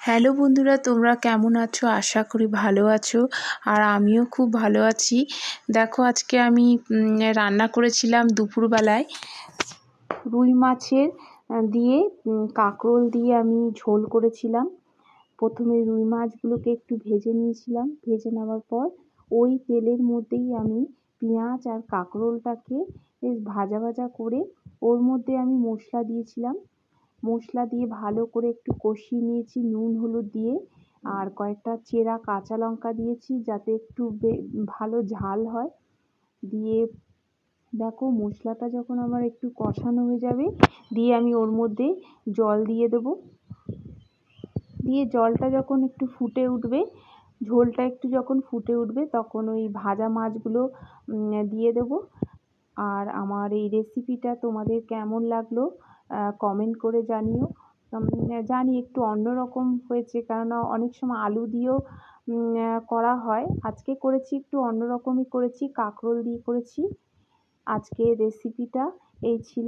Hello বন্ধুরা, তোমরা কেমন আছো? আশা করি ভালো আছো। আর আমিও খুব ভালো আছি। দেখো, আজকে আমি রান্না করেছিলাম দুপুরবেলায় রুই মাছের দিয়ে কাঁকরোল দিয়ে আমি ঝোল করেছিলাম। প্রথমে রুই মাছগুলোকে একটু ভেজে নিয়েছিলাম। ভেজে নেওয়ার পর ওই তেলের মধ্যেই আমি পেঁয়াজ আর কাঁকরোলটাকে বেশ ভাজা ভাজা করে ওর মধ্যে আমি মশলা দিয়েছিলাম। মশলা দিয়ে ভালো করে একটু কষিয়ে নিয়েছি নুন হলুদ দিয়ে। আর কয়েকটা চেরা কাঁচা লঙ্কা দিয়েছি যাতে একটু ভালো ঝাল হয়। দিয়ে দেখো, মশলাটা যখন আমার একটু কষানো হয়ে যাবে, দিয়ে আমি ওর মধ্যে জল দিয়ে দেবো। দিয়ে জলটা যখন একটু ফুটে উঠবে, ঝোলটা একটু যখন ফুটে উঠবে, তখন ওই ভাজা মাছগুলো দিয়ে দেবো। আর আমার এই রেসিপিটা তোমাদের কেমন লাগলো কমেন্ট করে জানিও। জানি একটু অন্যরকম হয়েছে, কেননা অনেক সময় আলু দিয়েও করা হয়। আজকে করেছি একটু অন্যরকমই করেছি, কাঁকরোল দিয়ে করেছি। আজকে রেসিপিটা এই ছিল।